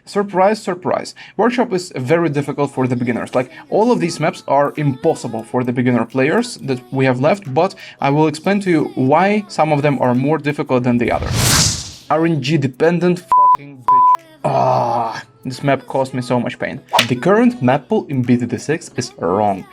Surprise, surprise. Workshop is very difficult for the beginners. Like, all of these maps are impossible for the beginner players that we have left, but I will explain to you why some of them are more difficult than the others. RNG dependent fucking bitch. This map caused me so much pain. The current map pool in BTD6 is wrong.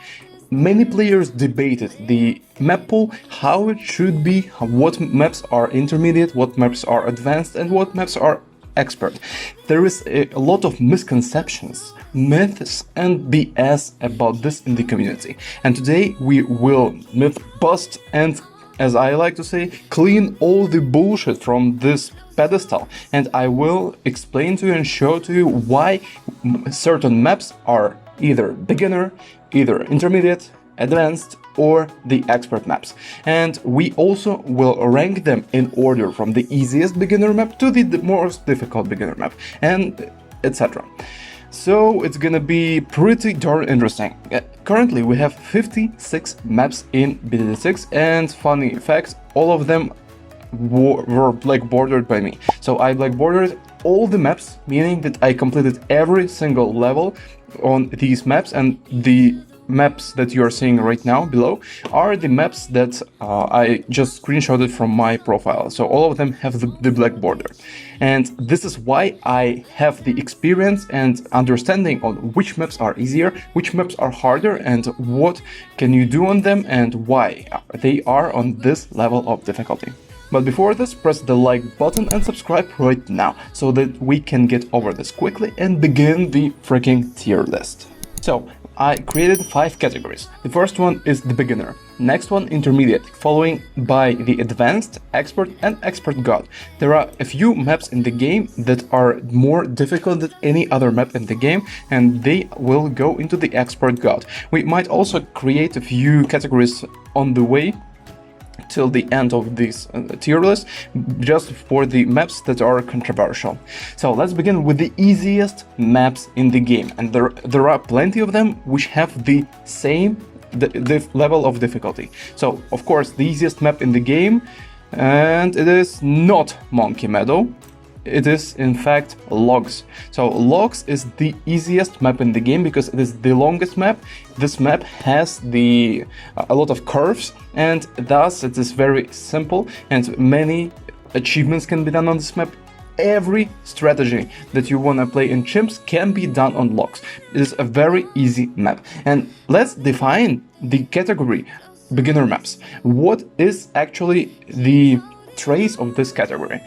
Many players debated the map pool, how it should be, what maps are intermediate, what maps are advanced, and what maps are expert. There is a lot of misconceptions, myths, and BS about this in the community. And today we will myth bust and, as I like to say, clean all the bullshit from this pedestal. And I will explain to you and show to you why certain maps are either beginner, either intermediate, advanced, or the expert maps. And we also will rank them in order from the easiest beginner map to the most difficult beginner map, and etc. So it's gonna be pretty darn interesting. Currently we have 56 maps in BTD6, and funny fact, all of them were black bordered by me. So I black bordered all the maps, meaning that I completed every single level on these maps, and the maps that you are seeing right now below are the maps that I just screenshotted from my profile. So all of them have the black border. And this is why I have the experience and understanding on which maps are easier, which maps are harder, and what can you do on them, and why they are on this level of difficulty. But before this, press the like button and subscribe right now, so that we can get over this quickly and begin the freaking tier list. So, I created 5 categories. The first one is the beginner, next one intermediate, following by the advanced, expert, and expert god. There are a few maps in the game that are more difficult than any other map in the game, and they will go into the expert god. We might also create a few categories on the way till the end of this tier list, just for the maps that are controversial. So let's begin with the easiest maps in the game, and there are plenty of them which have the same level of difficulty. So of course the easiest map in the game, and it is not Monkey Meadow. It is in fact Logs. So Logs is the easiest map in the game because it is the longest map. This map has a lot of curves, and thus it is very simple, and many achievements can be done on this map. Every strategy that you want to play in chimps can be done on Logs. It is a very easy map. And let's define the category beginner maps. What is actually the trace of this category?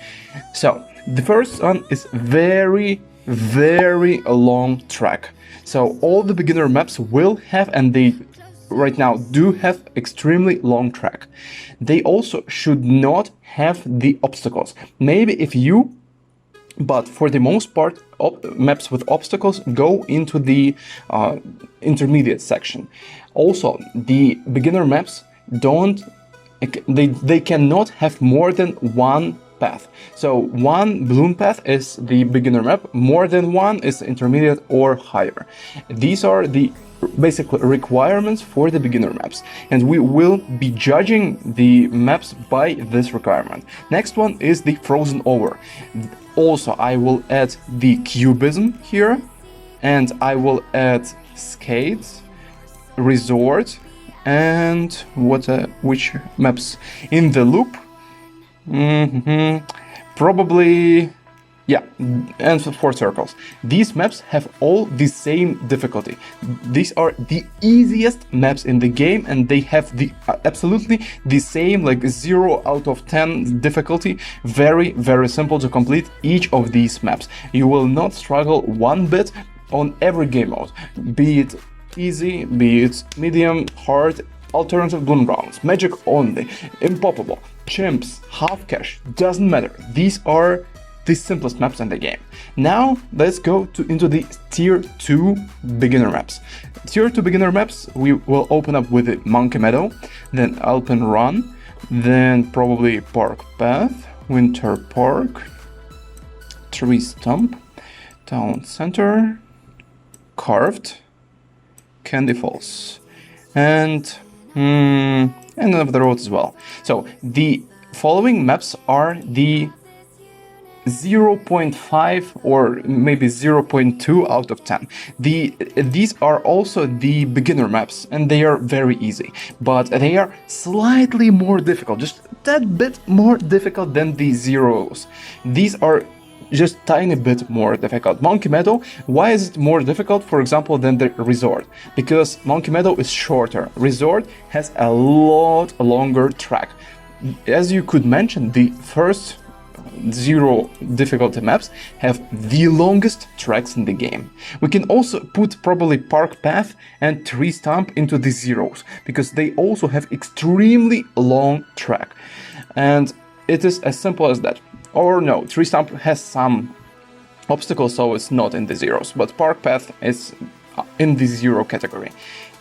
So the first one is very long track. So all the beginner maps will have, and they right now do have, extremely long track. They also should not have the obstacles. Maybe if you, but for the most part, maps with obstacles go into the intermediate section. Also, the beginner maps they cannot have more than one path. So one balloon path is the beginner map, more than one is intermediate or higher. These are the basic requirements for the beginner maps, and we will be judging the maps by this requirement. Next one is the frozen over. Also, I will add the cubism here, and I will add skates, resort, and which maps in the loop. Probably, yeah, and 4 circles. These maps have all the same difficulty. These are the easiest maps in the game, and they have the absolutely the same, like 0 out of 10 difficulty. Very simple to complete each of these maps. You will not struggle one bit on every game mode, be it easy, be it medium, hard, alternative balloon rounds, magic only, impoppable, chimps, half cash, doesn't matter. These are the simplest maps in the game. Now let's go into the tier 2 beginner maps. Tier 2 beginner maps, we will open up with the Monkey Meadow, then Alpine Run, then probably Park Path, Winter Park, Tree Stump, Town Center, Carved, Candy Falls, and end of the road as well. So the following maps are the 0.5 or maybe 0.2 out of 10. These are also the beginner maps, and they are very easy, but they are slightly more difficult, just that bit more difficult than the zeros. These are just tiny bit more difficult. Monkey Meadow, why is it more difficult, for example, than the Resort? Because Monkey Meadow is shorter. Resort has a lot longer track. As you could mention, the first zero difficulty maps have the longest tracks in the game. We can also put probably Park Path and Tree Stump into the zeros, because they also have extremely long track. And it is as simple as that. Or no, Tree Stump has some obstacles, so it's not in the zeros, but Park Path is in the zero category.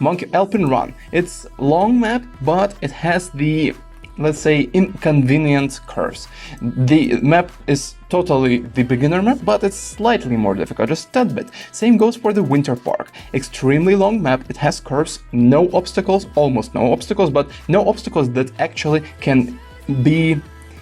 Monkey Alpine Run, it's long map, but it has the, let's say, inconvenient curves. The map is totally the beginner map, but it's slightly more difficult, just that bit. Same goes for the Winter Park. Extremely long map, it has curves, no obstacles, almost no obstacles, but no obstacles that actually can be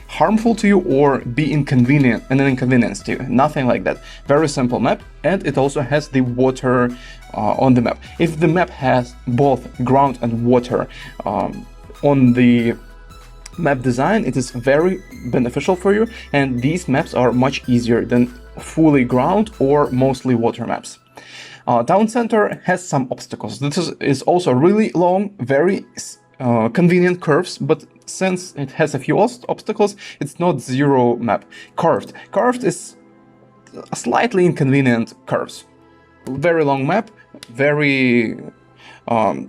harmful to you or be an inconvenience to you. Nothing like that. Very simple map, and it also has the water on the map. If the map has both ground and water on the map design, it is very beneficial for you, and these maps are much easier than fully ground or mostly water maps. Town Center has some obstacles. This is also really long, very convenient curves, but since it has a few obstacles, it's not zero map. Curved is slightly inconvenient curves. Very long map, very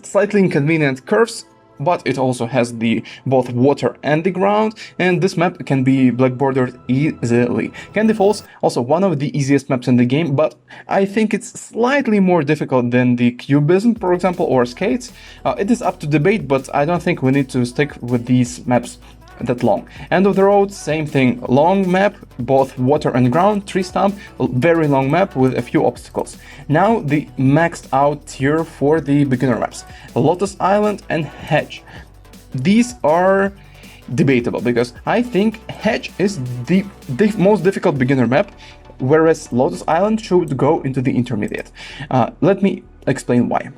slightly inconvenient curves, but it also has the both water and the ground, and this map can be blackboarded easily. Candy Falls, also one of the easiest maps in the game, but I think it's slightly more difficult than the Cubism, for example, or Skates. It is up to debate, but I don't think we need to stick with these maps that long. End of the Road, same thing, long map, both water and ground. Tree Stump, very long map with a few obstacles. Now the maxed out tier for the beginner maps. Lotus Island and Hedge. These are debatable, because I think Hedge is the most difficult beginner map, whereas Lotus Island should go into the intermediate. Let me explain why.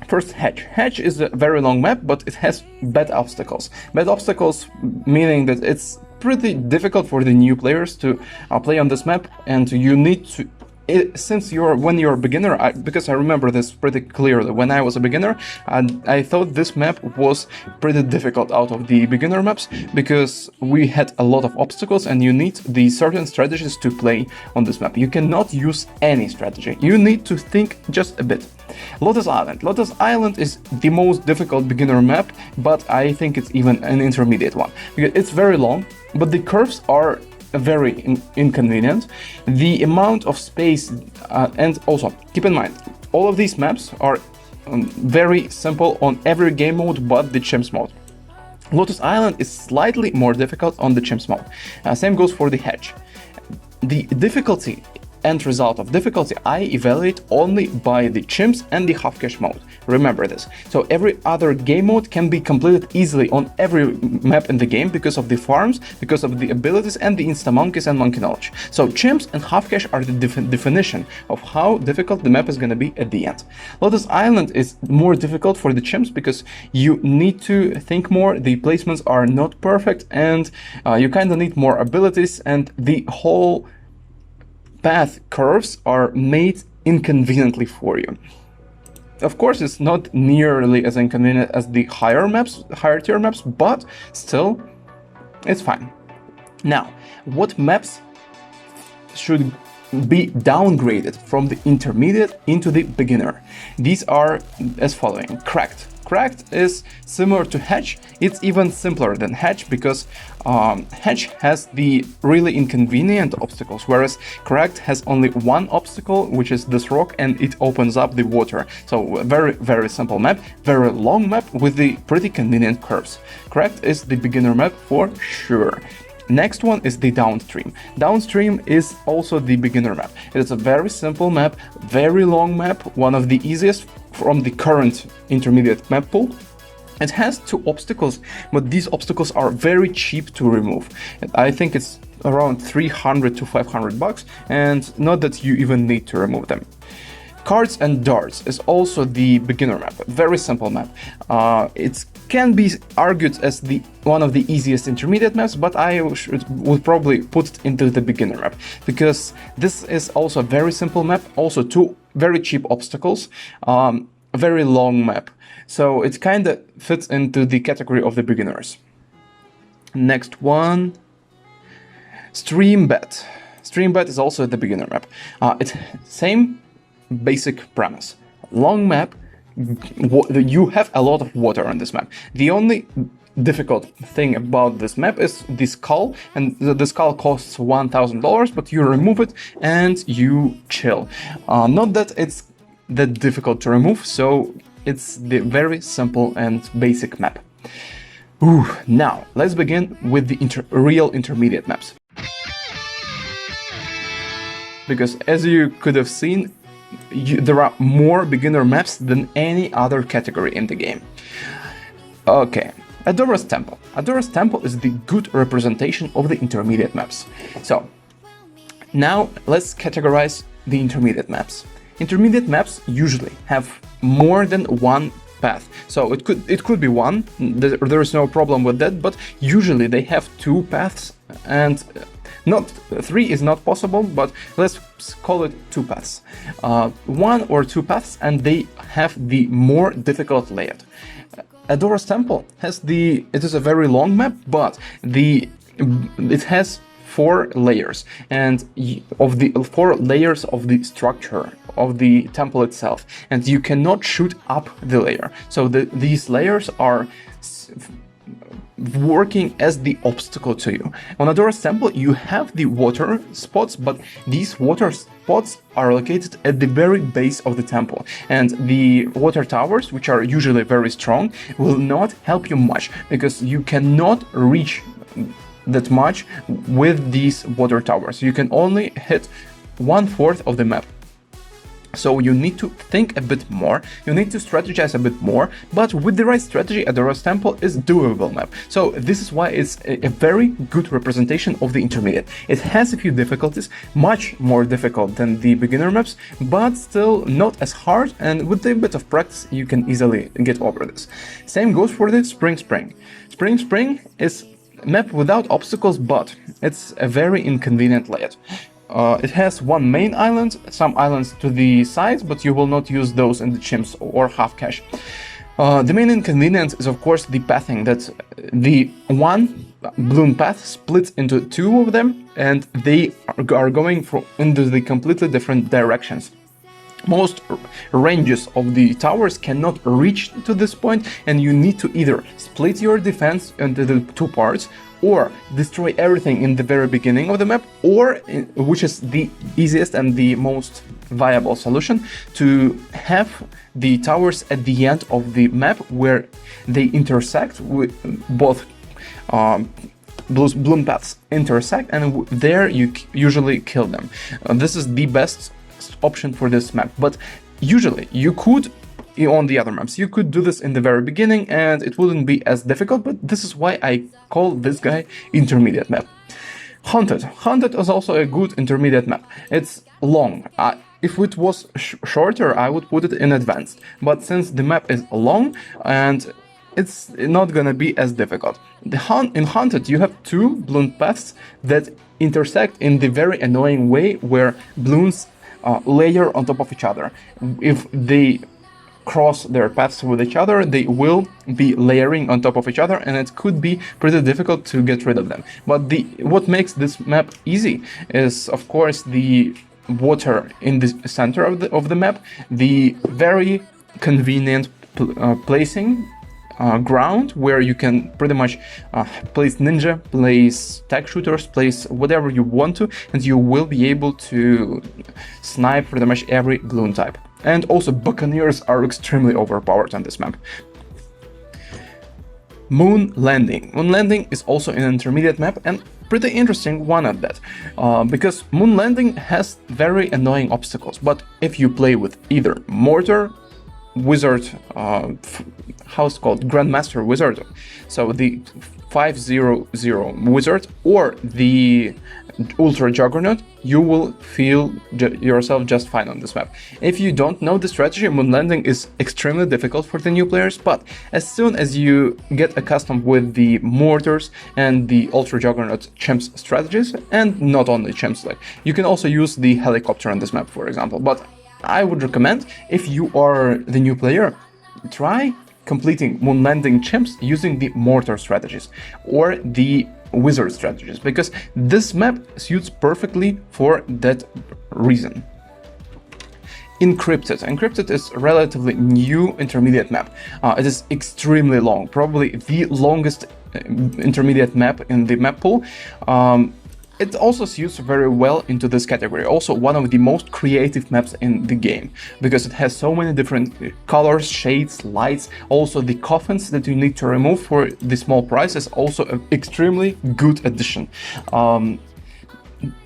First, Hedge. Hedge is a very long map, but it has bad obstacles. Bad obstacles meaning that it's pretty difficult for the new players to play on this map, and you need to, when you're a beginner, because I remember this pretty clearly. When I was a beginner, I thought this map was pretty difficult out of the beginner maps, because we had a lot of obstacles and you need the certain strategies to play on this map. You cannot use any strategy. You need to think just a bit. Lotus Island. Lotus Island is the most difficult beginner map, but I think it's even an intermediate one, because it's very long, but the curves are very inconvenient. The amount of space, and also keep in mind, all of these maps are very simple on every game mode but the Chimps mode. Lotus Island is slightly more difficult on the Chimps mode. Same goes for the Hedge. The difficulty end result of difficulty I evaluate only by the Chimps and the half cash mode. Remember this. So every other game mode can be completed easily on every map in the game because of the farms, because of the abilities and the insta monkeys and monkey knowledge. So Chimps and half cash are the definition of how difficult the map is going to be at the end. Lotus Island is more difficult for the Chimps because you need to think more, the placements are not perfect, and you kind of need more abilities, and the whole path curves are made inconveniently for you. Of course, it's not nearly as inconvenient as the higher tier maps, but still, it's fine. Now, what maps should be downgraded from the intermediate into the beginner? These are as following. Cracked. Cracked is similar to Hedge. It's even simpler than Hedge because Hedge has the really inconvenient obstacles, whereas Cracked has only one obstacle, which is this rock, and it opens up the water. So a very, very simple map, very long map with the pretty convenient curves. Cracked is the beginner map for sure. Next one is the Downstream. Downstream is also the beginner map. It is a very simple map, very long map, one of the easiest from the current intermediate map pool. It has two obstacles, but these obstacles are very cheap to remove. I think it's around 300 to 500 bucks, and not that you even need to remove them. Cards and Darts is also the beginner map, very simple map. It can be argued as one of the easiest intermediate maps, but I would probably put it into the beginner map, because this is also a very simple map, also two very cheap obstacles, a very long map. So it kind of fits into the category of the beginners. Next one, Stream Bet. Stream Bet is also the beginner map. It's same basic premise. Long map, you have a lot of water on this map. The only difficult thing about this map is the skull, and the skull costs $1,000, but you remove it and you chill. Not that it's that difficult to remove, so it's the very simple and basic map. Now, let's begin with the real intermediate maps. Because as you could have seen, there are more beginner maps than any other category in the game. Okay, Adora's Temple. Adora's Temple is the good representation of the intermediate maps. So, now let's categorize the intermediate maps. Intermediate maps usually have more than one path. So it could be one, there is no problem with that, but usually they have two paths, and not three is not possible, but let's call it two paths. One or two paths, and they have the more difficult layout. Adora's Temple it is a very long map, but it has 4 layers, and of the 4 layers of the structure of the temple itself, and you cannot shoot up the layer. So these layers are working as the obstacle to you. On Adora's Temple, you have the water spots, but these water spots are located at the very base of the temple, and the water towers, which are usually very strong, will not help you much, because you cannot reach that much with these water towers. You can only hit 1/4 of the map. So you need to think a bit more, you need to strategize a bit more, but with the right strategy, Adora's Temple is doable map. So this is why it's a very good representation of the intermediate. It has a few difficulties, much more difficult than the beginner maps, but still not as hard, and with a bit of practice you can easily get over this. Same goes for the Spring Spring. Spring Spring is a map without obstacles, but it's a very inconvenient layout. It has one main island, some islands to the sides, but you will not use those in the chimps or half cache. The main inconvenience is of course the pathing, that the one balloon path splits into 2 of them, and they are going into the completely different directions. Most ranges of the towers cannot reach to this point, and you need to either split your defense into the 2 parts, or destroy everything in the very beginning of the map, or, which is the easiest and the most viable solution, to have the towers at the end of the map where they intersect with both balloon paths intersect, and there you usually kill them. This is the best option for this map, but usually you could, on the other maps, you could do this in the very beginning and it wouldn't be as difficult, but this is why I call this guy intermediate map. Haunted. Haunted is also a good intermediate map. It's long. If it was shorter, I would put it in advanced, but since the map is long, and it's not gonna be as difficult. In Haunted, you have 2 balloon paths that intersect in the very annoying way, where balloons layer on top of each other. If they cross their paths with each other, they will be layering on top of each other, and it could be pretty difficult to get rid of them. But what makes this map easy is, of course, the water in the center of the map, the very convenient placing ground, where you can pretty much place ninja, place tech shooters, place whatever you want to, and you will be able to snipe pretty much every balloon type. And also Buccaneers are extremely overpowered on this map. Moon Landing. Moon Landing is also an intermediate map, and pretty interesting one at that, because Moon Landing has very annoying obstacles, but if you play with either mortar wizard, how it's called, Grandmaster wizard, so the 500 wizard or the Ultra Juggernaut, you will feel yourself just fine on this map. If you don't know the strategy, moon landing is extremely difficult for the new players, but as soon as you get accustomed with the mortars and the Ultra Juggernaut chimps strategies, and not only chimps, like you can also use the helicopter on this map, for example. But I would recommend, if you are the new player, try completing moon landing chimps using the mortar strategies or the wizard strategies, because this map suits perfectly for that reason. Encrypted is a relatively new intermediate map. It is extremely long, probably the longest intermediate map in the map pool. It also suits very well into this category. Also one of the most creative maps in the game, because it has so many different colors, shades, lights. Also the coffins that you need to remove for the small price is also an extremely good addition.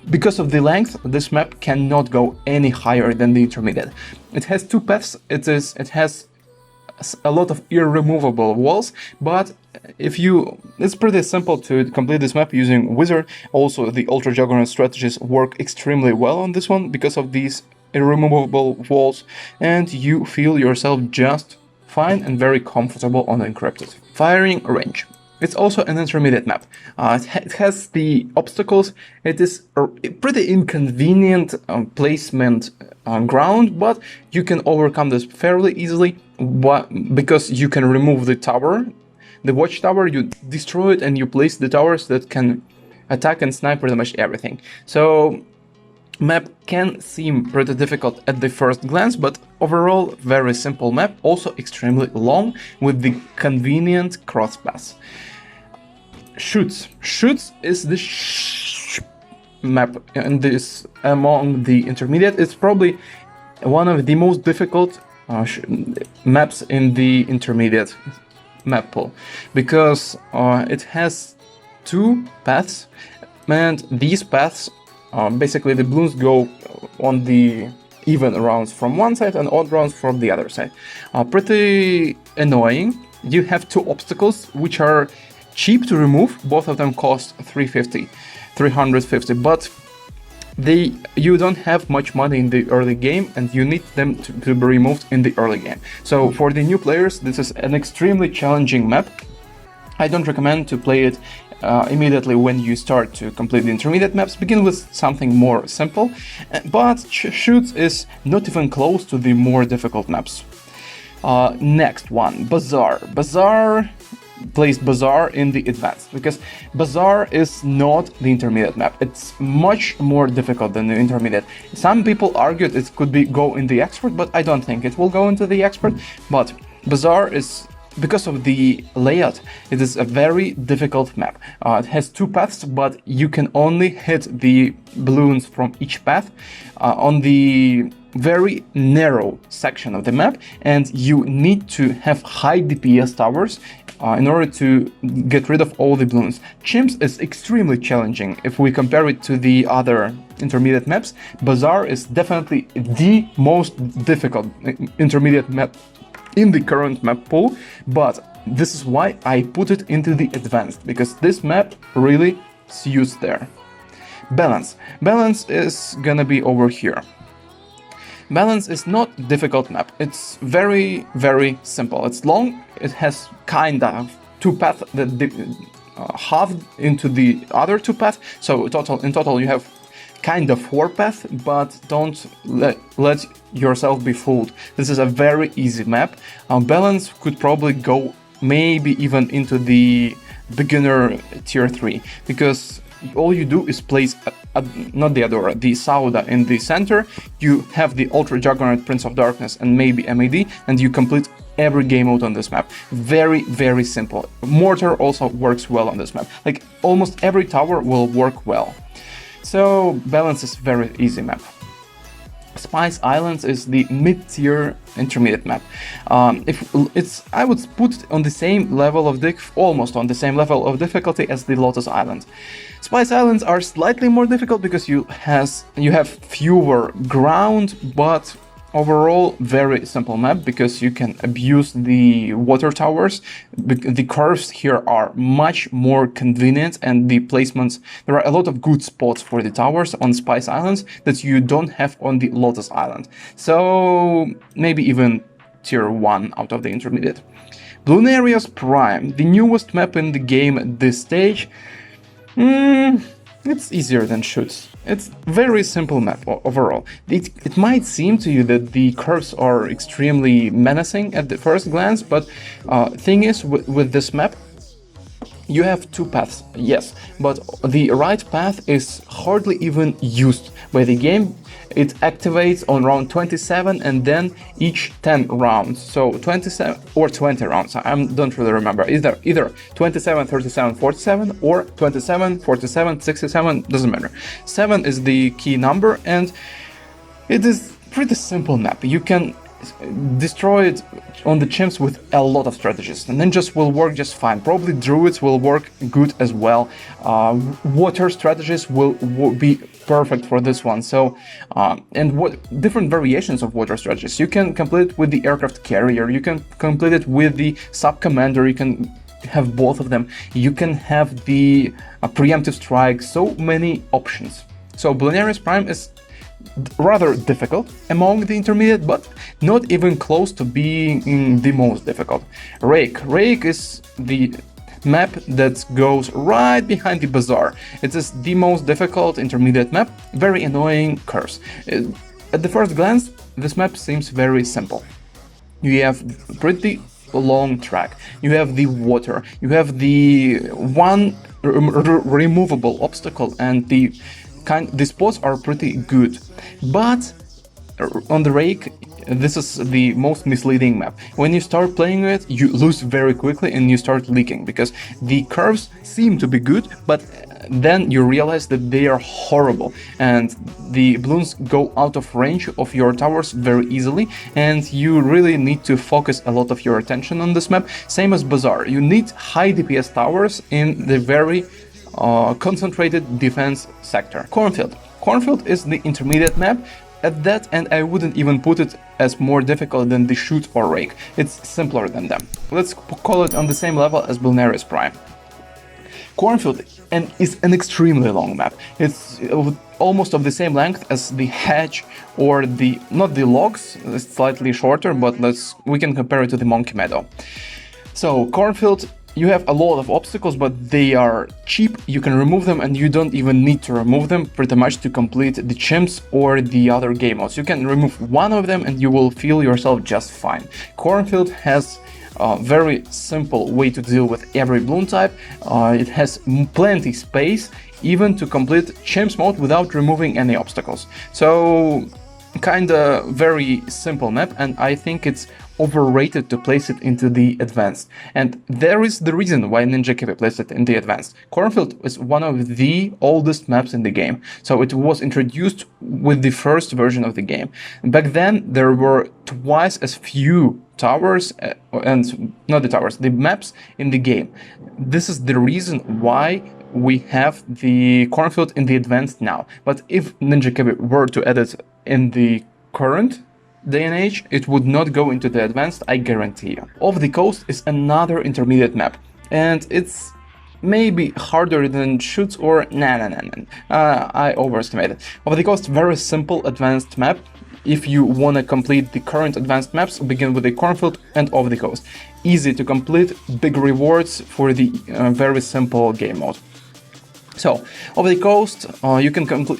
Because of the length, this map cannot go any higher than the intermediate. It has two paths. It has a lot of irremovable walls, but it's pretty simple to complete this map using wizard. Also the Ultra Juggernaut strategies work extremely well on this one because of these irremovable walls, and you feel yourself just fine and very comfortable on encrypted. Firing range. It's also an intermediate map. It has the obstacles. It is a pretty inconvenient placement on ground, but you can overcome this fairly easily, because you can remove the tower, the watchtower, you destroy it, and you place the towers that can attack and snipe pretty much everything. So map can seem pretty difficult at the first glance, but overall very simple map, also extremely long with the convenient cross pass. Shoots is the map in this among the intermediate. It's probably one of the most difficult maps in the intermediate map pool, because it has two paths, and these paths basically the balloons go on the even rounds from one side and odd rounds from the other side. Pretty annoying. You have two obstacles which are cheap to remove. Both of them cost 350, but you don't have much money in the early game, and you need them to be removed in the early game. So for the new players, this is an extremely challenging map. I don't recommend to play it immediately when you start to complete the intermediate maps. Begin with something more simple, but Shoots is not even close to the more difficult maps. Next one, Bazaar. Place Bazaar in the advanced, because Bazaar is not the intermediate map. It's much more difficult than the intermediate. Some people argued it could go in the expert, but I don't think it will go into the expert. But Bazaar is, because of the layout, it is a very difficult map. It has two paths, but you can only hit the balloons from each path on the very narrow section of the map, and you need to have high DPS towers in order to get rid of all the balloons. Chimps is extremely challenging. If we compare it to the other intermediate maps, Bazaar is definitely the most difficult intermediate map in the current map pool, but this is why I put it into the advanced, because this map really suits there. Balance is gonna be over here. Balance is not a difficult map. It's very, very simple. It's long. It has kind of two paths that halved into the other two paths. So in total you have kind of four paths, but don't let yourself be fooled. This is a very easy map. Balance could probably go maybe even into the beginner tier 3, because all you do is place not the Adora, the Sauda in the center. You have the Ultra Juggernaut, Prince of Darkness, and maybe MAD, and you complete every game mode on this map. Very, very simple. Mortar also works well on this map. Like almost every tower will work well. So Balance is very easy map. Spice Islands is the mid-tier intermediate map. I would put it on the same level of almost on the same level of difficulty as the Lotus Island. Spice Islands are slightly more difficult because you have fewer ground, but Overall, very simple map because you can abuse the water towers. The curves here are much more convenient, and the placements, there are a lot of good spots for the towers on Spice Islands that you don't have on the Lotus Island. So maybe even tier 1 out of the intermediate. Bloons Prime, the newest map in the game at this stage. It's easier than Shoots. It's very simple map overall. It might seem to you that the curves are extremely menacing at the first glance, but thing is, with this map, you have two paths, yes, but the right path is hardly even used by the game. It activates on round 27 and then each 10 rounds, so 27 or 20 rounds, I don't really remember, either 27, 37, 47 or 27, 47, 67, doesn't matter. 7 is the key number, and it is pretty simple map. You can destroy it on the chimps with a lot of strategies, and ninjas will work just fine. Probably druids will work good as well. Water strategies will be perfect for this one. So and what different variations of water strategies you can complete it with the aircraft carrier, you can complete it with the sub commander, you can have both of them, you can have the preemptive strike, so many options. So Bloons Prime is rather difficult among the intermediate, but not even close to being the most difficult. Rake is the map that goes right behind the bazaar. It is the most difficult intermediate map, very annoying curves. At the first glance, this map seems very simple. You have pretty long track, you have the water, you have the one removable obstacle, and the spots are pretty good, but on the Rake, this is the most misleading map. When you start playing it, you lose very quickly and you start leaking, because the curves seem to be good, but then you realize that they are horrible, and the balloons go out of range of your towers very easily, and you really need to focus a lot of your attention on this map. Same as Bazaar, you need high DPS towers in the very concentrated defense sector. Cornfield is the intermediate map at that, and I wouldn't even put it as more difficult than the Shoot or Rake. It's simpler than them. Let's call it on the same level as Bloons Prime. Cornfield is an extremely long map. It's almost of the same length as the Hedge or not the Logs, it's slightly shorter, but we can compare it to the Monkey Meadow. So Cornfield, you have a lot of obstacles, but they are cheap, you can remove them, and you don't even need to remove them pretty much to complete the chimps or the other game modes. You can remove one of them and you will feel yourself just fine. Cornfield has a very simple way to deal with every balloon type. It has plenty space even to complete chimps mode without removing any obstacles. So kinda very simple map, and I think it's overrated to place it into the advanced, and there is the reason why Ninja placed it in the advanced. Cornfield is one of the oldest maps in the game, so it was introduced with the first version of the game. Back then there were twice as few towers, and not the towers, the maps in the game. This is the reason why we have the Cornfield in the advanced now, but if Ninja were to add it in the current day and age, it would not go into the advanced, I guarantee you. Off the Coast is another intermediate map, and it's maybe harder than Shoots or I overestimated. Off the Coast, very simple advanced map. If you want to complete the current advanced maps, begin with the Cornfield and Off the Coast. Easy to complete, big rewards for the very simple game mode. So, Off the Coast,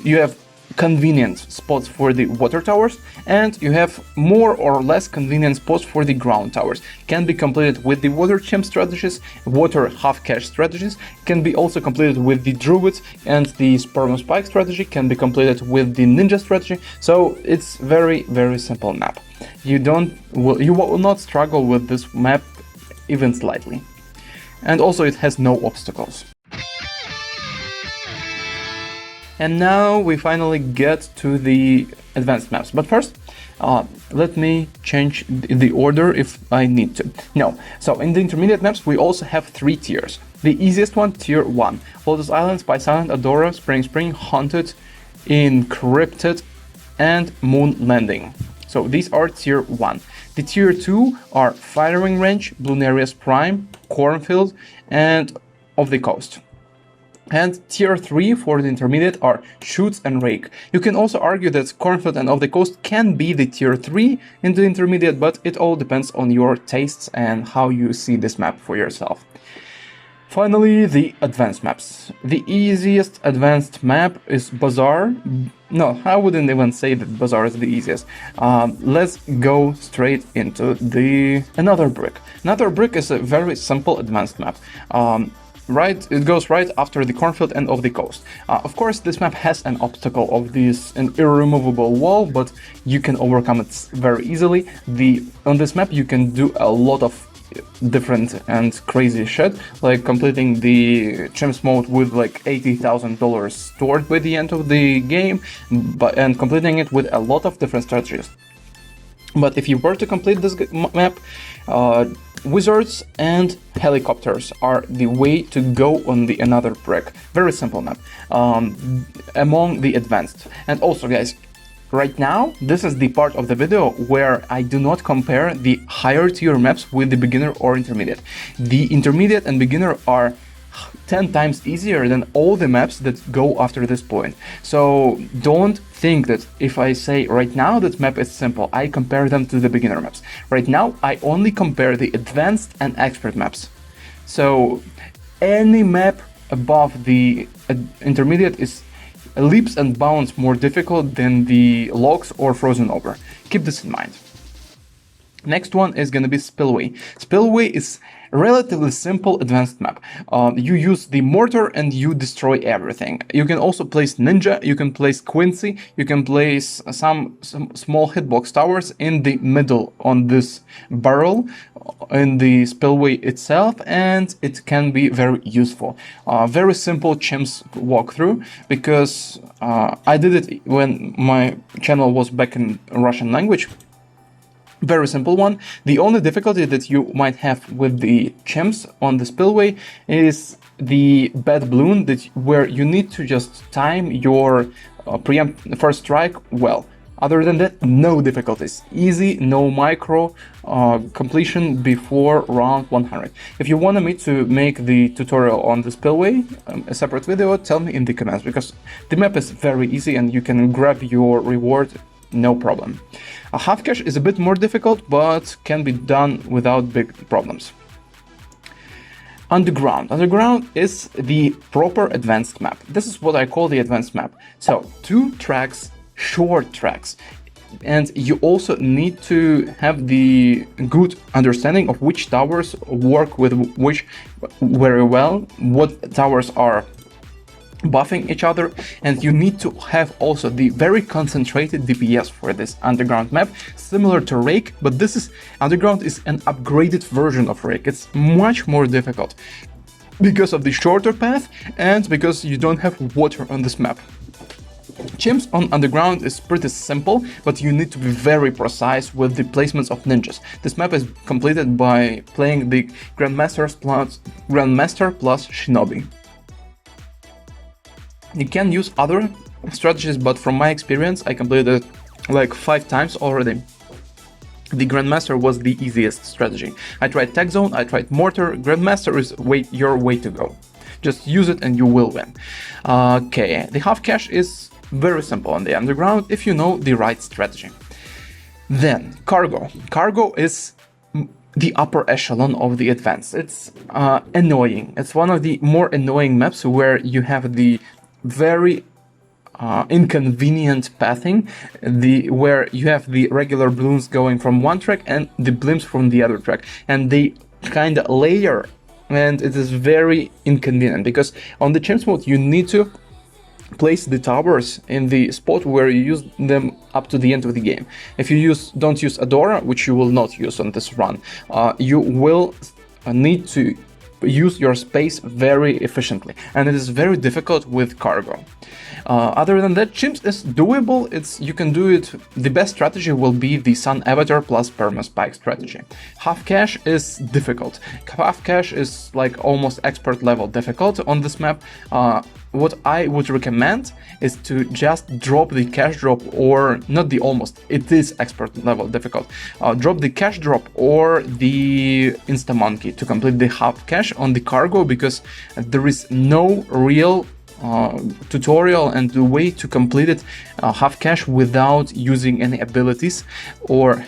you have convenient spots for the water towers, and you have more or less convenient spots for the ground towers. Can be completed with the water chimp strategies, water half cash strategies, can be also completed with the druids, and the sperm spike strategy can be completed with the ninja strategy. So it's very simple map. You will not struggle with this map even slightly, and also it has no obstacles. And now we finally get to the advanced maps. But first, let me change the order if I need to. No, so in the intermediate maps we also have 3 tiers. The easiest one, tier 1, Lotus Island, Spice Island, Adora, Spring, Haunted, Encrypted, and Moon Landing. So these are tier 1. The tier 2 are firing range, Bloon areas prime, cornfield, and of the coast. And tier 3 for the intermediate are shoots and rake. You can also argue that cornfield and of the coast can be the tier 3 in the intermediate, but it all depends on your tastes and how you see this map for yourself. Finally, the advanced maps. The easiest advanced map is Bazaar. No, I wouldn't even say that Bazaar is the easiest. Let's go straight into Another Brick. Another Brick is a very simple advanced map. It goes right after the cornfield and of the coast. Of course, this map has an obstacle of an irremovable wall, but you can overcome it very easily. On this map, you can do a lot of different and crazy shit, like completing the chimps mode with like $80,000 stored by the end of the game, and completing it with a lot of different strategies. But if you were to complete this map, wizards and helicopters are the way to go on the Another Brick. Very simple map among the advanced. And also, guys, right now, this is the part of the video where I do not compare the higher tier maps with the beginner or intermediate. The intermediate and beginner are 10 times easier than all the maps that go after this point. So don't think that if I say right now that map is simple, I compare them to the beginner maps. Right now, I only compare the advanced and expert maps. So any map above the intermediate is leaps and bounds more difficult than the logs or frozen over. Keep this in mind. Next one is going to be Spillway. Spillway is a relatively simple advanced map. You use the mortar and you destroy everything. You can also place ninja, you can place Quincy, you can place some small hitbox towers in the middle on this barrel in the spillway itself, and it can be very useful. Very simple chimps walkthrough, because I did it when my channel was back in Russian language. Very simple one. The only difficulty that you might have with the chimps on the spillway is the bad balloon, where you need to just time your first strike well. Other than that, no difficulties. Easy, no micro, completion before round 100. If you wanted me to make the tutorial on the spillway, a separate video, tell me in the comments, because the map is very easy and you can grab your reward no problem. A half cache is a bit more difficult, but can be done without big problems. Underground. Underground is the proper advanced map. This is what I call the advanced map. So 2 tracks, short tracks. And you also need to have the good understanding of which towers work with which very well, what towers are buffing each other, and you need to have also the very concentrated DPS for this underground map, similar to Rake, but Underground is an upgraded version of Rake. It's much more difficult because of the shorter path and because you don't have water on this map. Chimps on Underground is pretty simple, but you need to be very precise with the placements of ninjas. This map is completed by playing the Grandmaster plus Shinobi. You can use other strategies, but from my experience, I completed it like 5 times already. The Grandmaster was the easiest strategy. I tried Tech Zone, I tried Mortar. Grandmaster is your way to go. Just use it and you will win. Okay, the half cache is very simple on the Underground if you know the right strategy. Then, Cargo. Cargo is the upper echelon of the advanced. It's annoying. It's one of the more annoying maps where you have the very inconvenient pathing, where you have the regular balloons going from one track and the blimps from the other track, and they kind of layer, and it is very inconvenient because on the chimps mode you need to place the towers in the spot where you use them up to the end of the game. If you don't use Adora, which you will not use on this run, you will need to use your space very efficiently, and it is very difficult with Cargo. Other than that, chimps is doable. You can do it. The best strategy will be the Sun Avatar plus Perma Spike strategy. Half cache is difficult. Half cache is like almost expert level difficult on this map. what I would recommend is to just drop the cash drop, or not the almost, it is expert level difficult. Drop the cash drop or the insta monkey to complete the half cash on the cargo, because there is no real tutorial and the way to complete it half cash without using any abilities or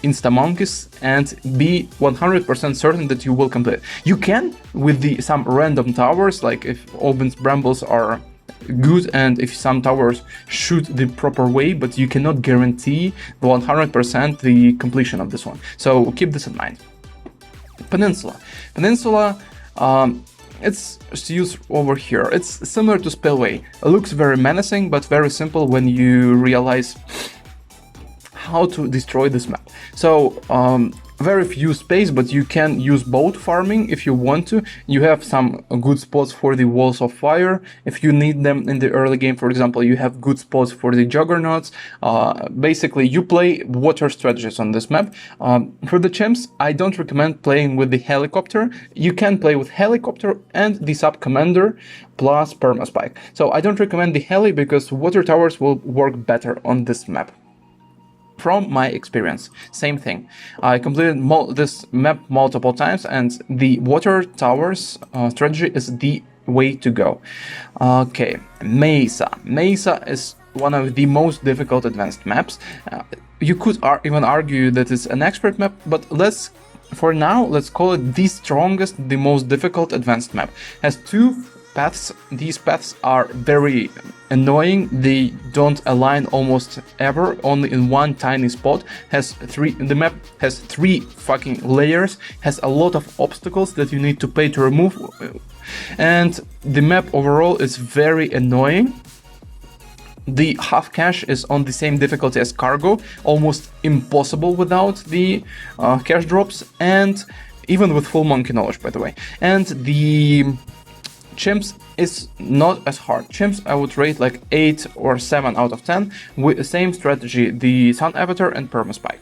insta monkeys, and be 100% certain that you will complete it. You can with some random towers, like if Albin's brambles are good and if some towers shoot the proper way, but you cannot guarantee 100% the completion of this one. So keep this in mind. Peninsula. It's used over here. It's similar to Spillway. It looks very menacing, but very simple when you realize how to destroy this map. So very few space, but you can use boat farming if you want to. You have some good spots for the walls of fire if you need them in the early game. For example, you have good spots for the juggernauts. Basically, you play water strategies on this map. For the chimps, I don't recommend playing with the helicopter. You can play with helicopter and the sub commander plus permaspike. So I don't recommend the heli because water towers will work better on this map. From my experience, same thing. I completed this map multiple times, and the water towers strategy is the way to go. Okay, Mesa. Mesa is one of the most difficult advanced maps. You could even argue that it's an expert map, but for now, let's call it the strongest, the most difficult advanced map. Has two paths. These paths are very annoying. They don't align almost ever, only in one tiny spot. The map has 3 fucking layers, has a lot of obstacles that you need to pay to remove, and the map overall is very annoying. The half cash is on the same difficulty as cargo, almost impossible without the cash drops, and even with full monkey knowledge, by the way. And the chimps is not as hard. Chimps I would rate like 8 or 7 out of 10 with the same strategy, the Sun Avatar and Permaspike.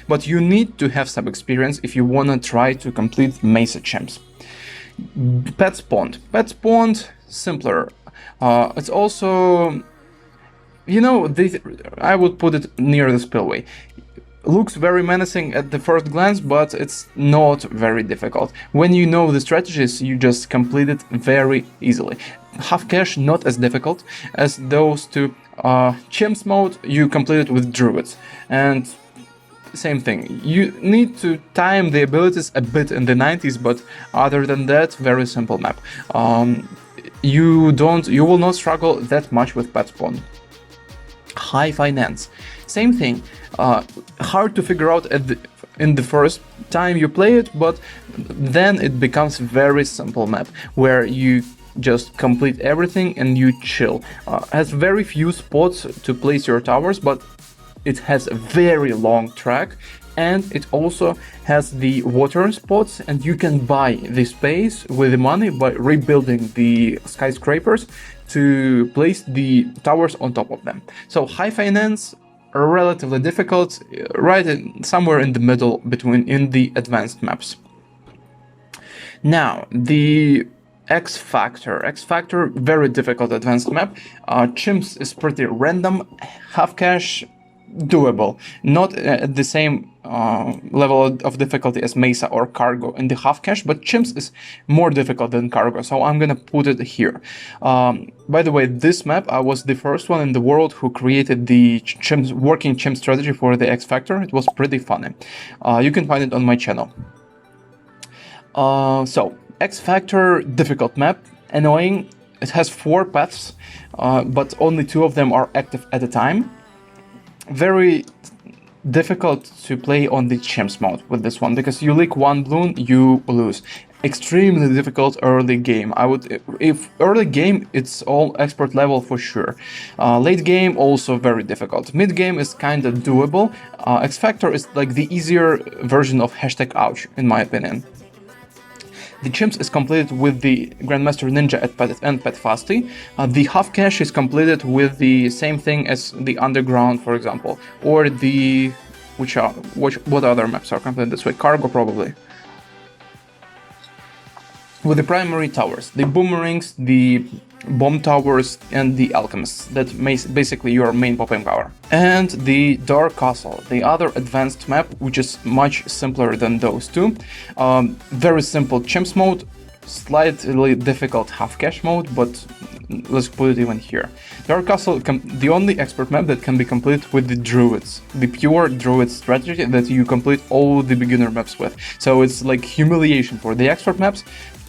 But you need to have some experience if you wanna try to complete Mesa chimps. Pet Spawn, simpler. It's also, you know, I would put it near the Spillway. Looks very menacing at the first glance, but it's not very difficult. When you know the strategies, you just complete it very easily. Half cash, not as difficult as those two. Chimps mode, you complete it with druids, and same thing. You need to time the abilities a bit in the 90s, but other than that, very simple map. You will not struggle that much with Pet Spawn. High Finance, same thing. Hard to figure out in the first time you play it, but then it becomes very simple map where you just complete everything and you chill. Has very few spots to place your towers, but it has a very long track, and it also has the water spots, and you can buy the space with the money by rebuilding the skyscrapers to place the towers on top of them. So High Finance are relatively difficult, somewhere in the middle in the advanced maps. Now, the X Factor, very difficult advanced map. Chimps is pretty random, half cash, doable. Not at the same level of difficulty as Mesa or Cargo in the half cash, but Chimps is more difficult than Cargo, so I'm gonna put it here. By the way, this map, I was the first one in the world who created the working chimp strategy for the X Factor. It was pretty funny. You can find it on my channel. So, X Factor, difficult map, annoying. It has 4 paths, but only 2 of them are active at a time. Very difficult to play on the chimps mode with this one, because you leak 1 bloon, you lose. Extremely difficult early game. If early game, it's all expert level for sure. Late game, also very difficult. Mid game is kinda doable. X Factor is like the easier version of #ouch, in my opinion. The chimps is completed with the Grandmaster Ninja and Pet Fasty. The half cash is completed with the same thing as the Underground, for example, or the what other maps are completed this way? Cargo probably. with the primary towers, the boomerangs, the bomb towers, and the alchemists. That basically your main popping power. And the dark castle, the other advanced map, which is much simpler than those two. Very simple chimps mode, slightly difficult half cash mode, but let's put it even here. Dark Castle, the only expert map that can be completed with the druids, the pure druid strategy that you complete all the beginner maps with. So it's like humiliation for the expert maps.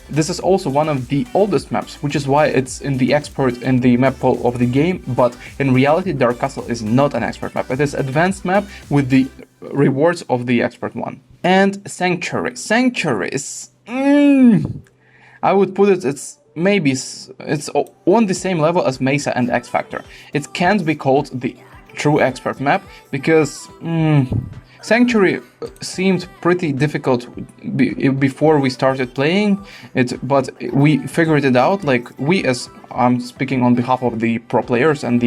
This is also one of the oldest maps, which is why it's in the expert in the map pool of the game, but in reality Dark Castle is not an expert map. It is advanced map with the rewards of the expert one. And Sanctuary. Sanctuary is... I would put it, it's on the same level as Mesa and X Factor. It can't be called the true expert map because Sanctuary seemed pretty difficult before we started playing it, but we figured it out. Like I'm speaking on behalf of the pro players and the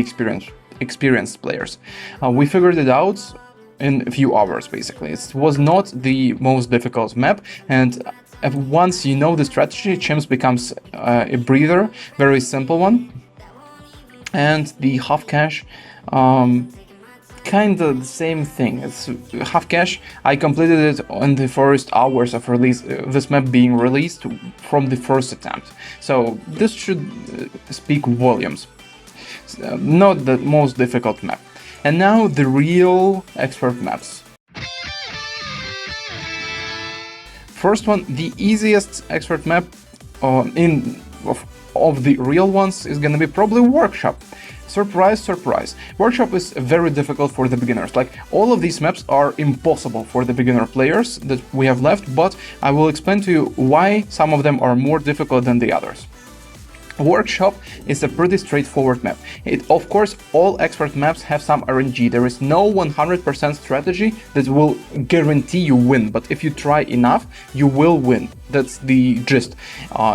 experienced players. We figured it out in a few hours basically. It was not the most difficult map, and once you know the strategy, Chimps becomes a breather, very simple one. And the half cash, kind of the same thing. It's half cash. I completed it in the first hours of release, this map being released from the first attempt. So this should speak volumes. Not the most difficult map. And now the real expert maps. First one, the easiest expert map of the real ones is gonna be probably Workshop. Surprise, surprise. Workshop is very difficult for the beginners. Like, all of these maps are impossible for the beginner players that we have left, but I will explain to you why some of them are more difficult than the others. Workshop is a pretty straightforward map. Of course, all expert maps have some RNG. There is no 100% strategy that will guarantee you win, but if you try enough, you will win. That's the gist.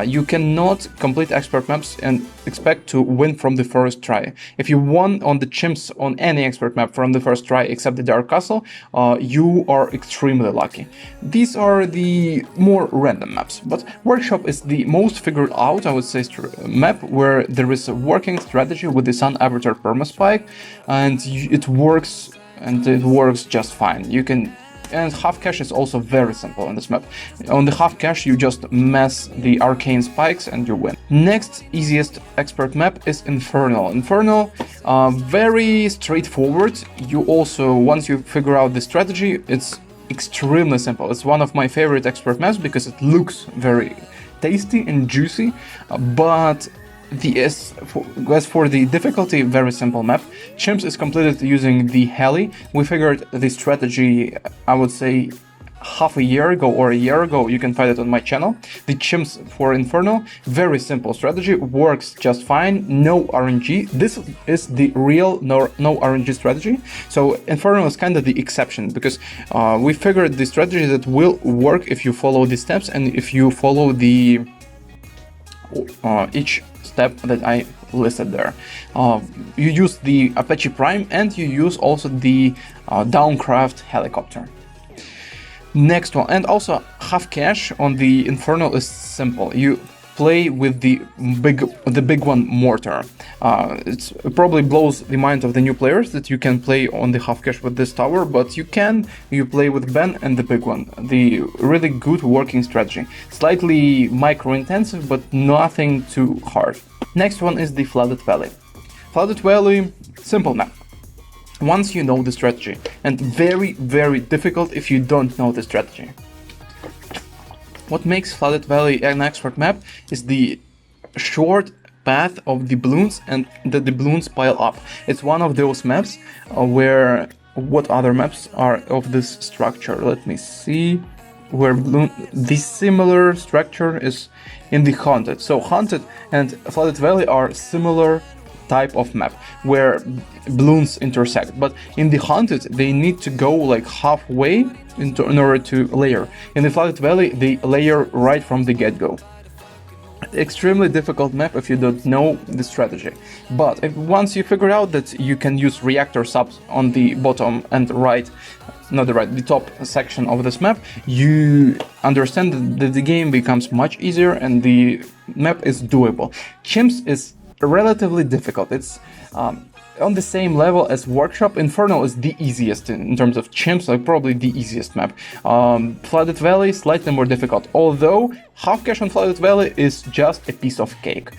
You cannot complete expert maps and expect to win from the first try. If you won on the chimps on any expert map from the first try except the Dark Castle, you are extremely lucky. These are the more random maps, but Workshop is the most figured out, I would say, map where there is a working strategy with the Sun Avatar permaspike, and it works just fine. And half cash is also very simple on this map. On the half cash, you just mess the arcane spikes and you win. Next easiest expert map is Infernal. Infernal, very straightforward. You also, once you figure out the strategy, it's extremely simple. It's one of my favorite expert maps because it looks very tasty and juicy, but as for the difficulty, very simple map. Chimps is completed using the heli. We figured the strategy, I would say, half a year ago or a year ago. You can find it on my channel. The Chimps for Infernal, very simple strategy, works just fine, no RNG. This is the real no RNG strategy. So Infernal is kind of the exception because we figured the strategy that will work if you follow the steps and if you follow the each step that I listed there. You use the Apache Prime and you use also the Downcraft helicopter. Next one, and also half cash on the Infernal is simple. You play with the big one mortar. It probably blows the mind of the new players that you can play on the half cash with this tower, but you play with Ben and the big one. The really good working strategy. Slightly micro intensive, but nothing too hard. Next one is the Flooded Valley. Flooded Valley, simple map. Once you know the strategy, and very, very difficult if you don't know the strategy. What makes Flooded Valley an expert map is the short path of the balloons and that the balloons pile up. It's one of those maps where, what other maps are of this structure? Let me see. Where the similar structure is in the Haunted. So Haunted and Flooded Valley are similar type of map where balloons intersect, but in the Haunted they need to go like halfway in order to layer. In the Flooded Valley they layer right from the get-go. Extremely difficult map if you don't know the strategy, but once you figure out that you can use reactor subs on the bottom and right not the right, the top section of this map, you understand that the game becomes much easier and the map is doable. Chimps is relatively difficult. It's on the same level as Workshop. Infernal is the easiest in terms of chimps, like probably the easiest map. Flooded Valley, slightly more difficult, although half cash on Flooded Valley is just a piece of cake.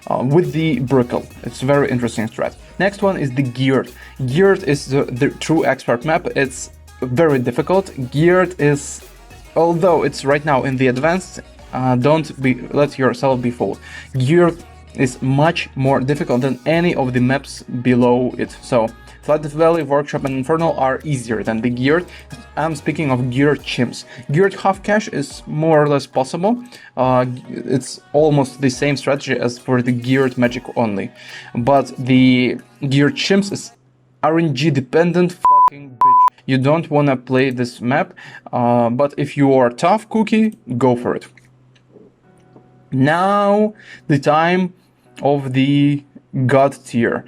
With the Brickle, it's a very interesting strat. Next one is the Geared. Geared is the true expert map. It's very difficult. Geared is, although it's right now in the advanced, let yourself be fooled. Geared is much more difficult than any of the maps below it. So Flooded Valley, Workshop and Infernal are easier than the Geared. I'm speaking of Geared chimps. Geared half cash is more or less possible. It's almost the same strategy as for the Geared magic only. But the Geared chimps is RNG dependent fucking bitch. You don't wanna play this map, but if you are tough cookie, go for it. Now the time of the God tier.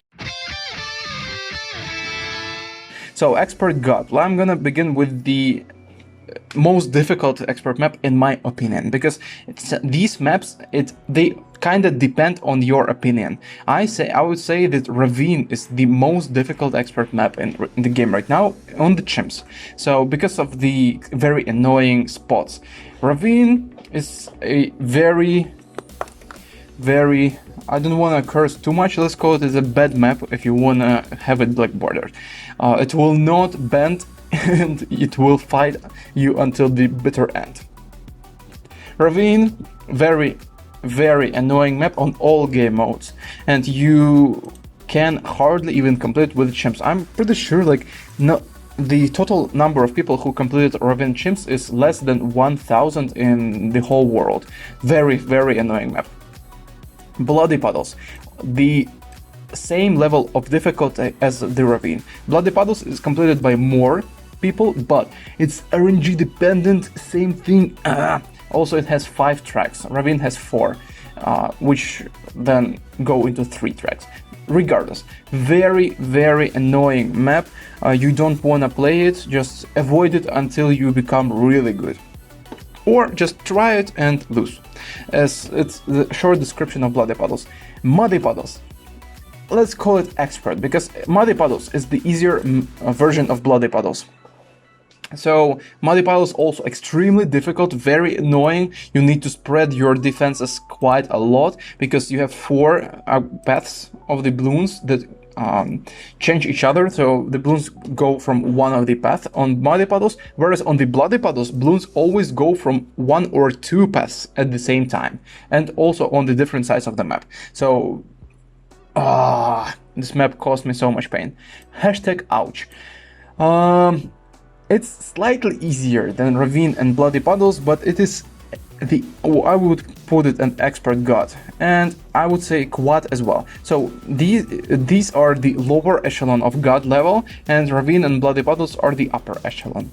So expert God. Well, I'm gonna begin with the most difficult expert map in my opinion, because these maps they kind of depend on your opinion. I would say that Ravine is the most difficult expert map in the game right now on the chimps. So because of the very annoying spots, Ravine is a very, I don't want to curse too much, let's call it as a bad map if you want to have it black bordered. It will not bend and it will fight you until the bitter end. Ravine, very, very annoying map on all game modes, and you can hardly even complete with chimps. I'm pretty sure the total number of people who completed Ravine chimps is less than 1,000 in the whole world. Very, very annoying map. Bloody Puddles, the same level of difficulty as the Ravine. Bloody Puddles is completed by more people, but it's RNG dependent, same thing. Also, it has 5 tracks. Ravine has 4, which then go into 3 tracks. Regardless, very, very annoying map. You don't want to play it, just avoid it until you become really good. Or just try it and lose, as it's the short description of Bloody Puddles. Muddy Puddles, let's call it expert, because Muddy Puddles is the easier version of Bloody Puddles. So Muddy Puddles also extremely difficult, very annoying. You need to spread your defenses quite a lot, because you have 4 paths of the balloons that change each other, so the balloons go from one of the paths on Muddy Puddles, whereas on the Bloody Puddles, balloons always go from 1 or 2 paths at the same time, and also on the different sides of the map. So, this map caused me so much pain. Hashtag ouch. It's slightly easier than Ravine and Bloody Puddles, but it is I would put it an expert God, and I would say quad as well. So these are the lower echelon of God level, and Ravine and Bloody Puddles are the upper echelon.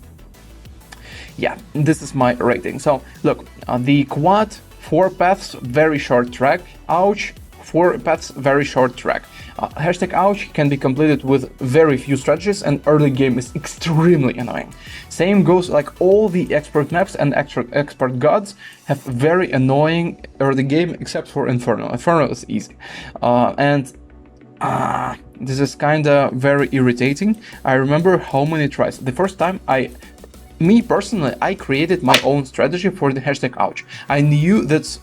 Yeah, this is my rating. So look, the quad, 4 paths, very short track. Ouch, 4 paths, very short track. Hashtag ouch can be completed with very few strategies, and early game is extremely annoying. Same goes like all the expert maps, and expert gods have very annoying early game, except for Infernal. Infernal is easy. This is kinda very irritating. I remember how many tries. The first time me personally, I created my own strategy for the hashtag ouch. I knew that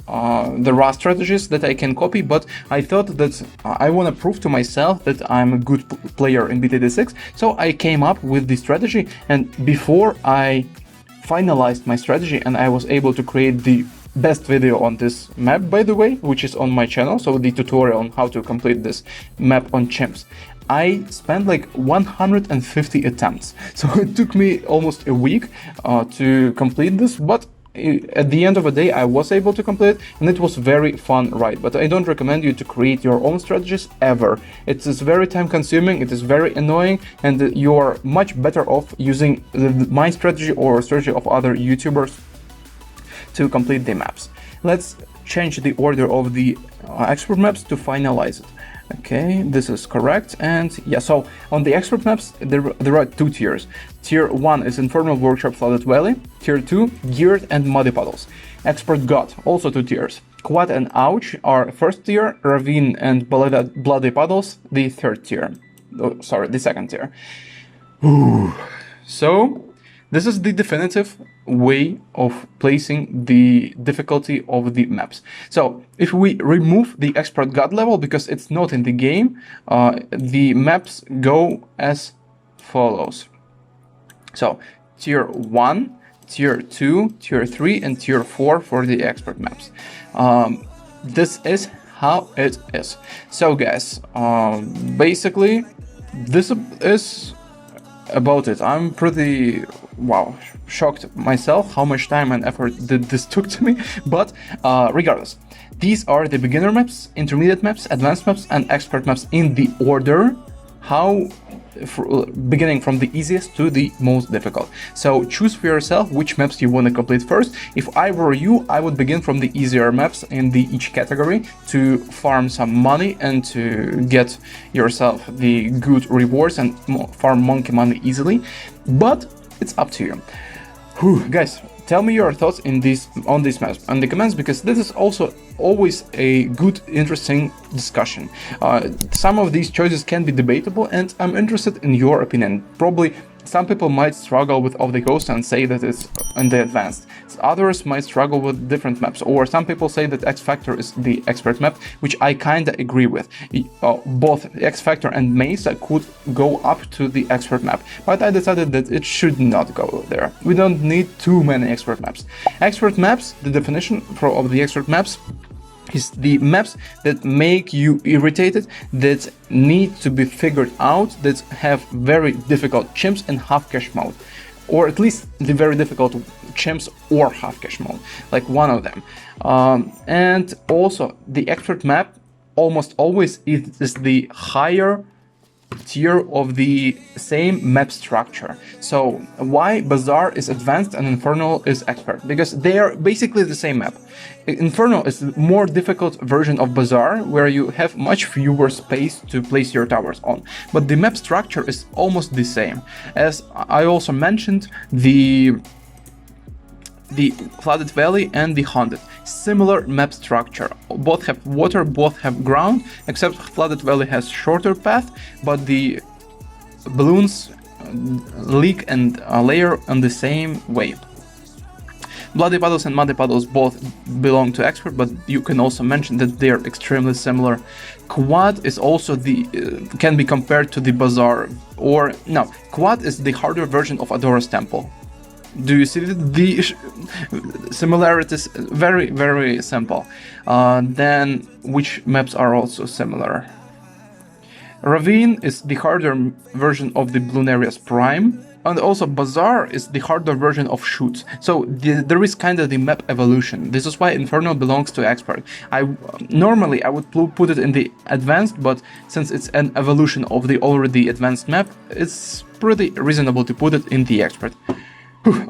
there are strategies that I can copy, but I thought that I want to prove to myself that I'm a good player in BTD6, so I came up with the strategy, and before I finalized my strategy and I was able to create the best video on this map, by the way, which is on my channel, so the tutorial on how to complete this map on chimps, I spent like 150 attempts, so it took me almost a week to complete this, but at the end of the day I was able to complete it, and it was very fun ride. But I don't recommend you to create your own strategies ever. It is very time consuming, it is very annoying, and you are much better off using my strategy or strategy of other YouTubers to complete the maps. Let's change the order of the expert maps to finalize it. Okay, this is correct. And yeah, so on the expert maps, there are 2 tiers. Tier 1 is Infernal, Workshop, Flooded Valley. Tier 2, Geared and Muddy Puddles. Expert God, also 2 tiers. Quad and Ouch are 1st tier. Ravine and Bloody Puddles, the 3rd tier. Oh, sorry, the 2nd tier. Ooh. So this is the definitive way of placing the difficulty of the maps. So if we remove the expert god level because it's not in the game, the maps go as follows. So tier 1, tier 2, tier 3, and tier 4 for the expert maps. This is how it is. So guys, basically this is about it. I'm pretty shocked myself how much time and effort this took to me, but regardless, these are the beginner maps, intermediate maps, advanced maps, and expert maps in the order beginning from the easiest to the most difficult. So choose for yourself which maps you want to complete first. If I were you, I would begin from the easier maps in each category to farm some money and to get yourself the good rewards and farm monkey money easily, but it's up to you. Guys, tell me your thoughts on these maps in the comments, because this is also always a good, interesting discussion. Some of these choices can be debatable, and I'm interested in your opinion. Probably some people might struggle with Off the Coast and say that it's in the advanced. Others might struggle with different maps, or some people say that X Factor is the expert map, which I kinda agree with. Both X Factor and Mesa could go up to the expert map, but I decided that it should not go there. We don't need too many expert maps. Expert maps, the definition of the expert maps is the maps that make you irritated, that need to be figured out, that have very difficult chimps in half cash mode, or at least the very difficult chimps or half cash mode, like one of them. And also the expert map almost always is the higher tier of the same map structure. So why Bazaar is advanced and Infernal is expert? Because they are basically the same map. Infernal is the more difficult version of Bazaar, where you have much fewer space to place your towers on, but the map structure is almost the same. As I also mentioned, the Flooded Valley and the Haunted, similar map structure. Both have water, both have ground, except Flooded Valley has shorter path, but the balloons leak and layer on the same way. Bloody Puddles and Muddy Puddles both belong to expert, but you can also mention that they are extremely similar. Quad is also can be compared to the Bazaar, or no, Quad is the harder version of Adora's Temple. Do you see the similarities? Very, very simple. Then which maps are also similar? Ravine is the harder version of the Bloon Areas Prime, and also Bazaar is the harder version of Shoots. So there is kind of the map evolution. This is why Infernal belongs to expert. Normally I would put it in the advanced, but since it's an evolution of the already advanced map, it's pretty reasonable to put it in the expert.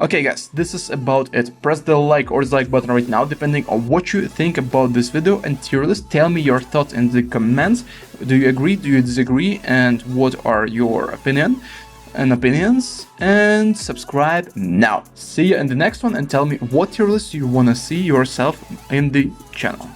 Okay guys, this is about it. Press the like or dislike button right now, depending on what you think about this video and tier list. Tell me your thoughts in the comments. Do you agree? Do you disagree? And what are your opinions? And subscribe now. See you in the next one, and tell me what tier list you wanna see yourself in the channel.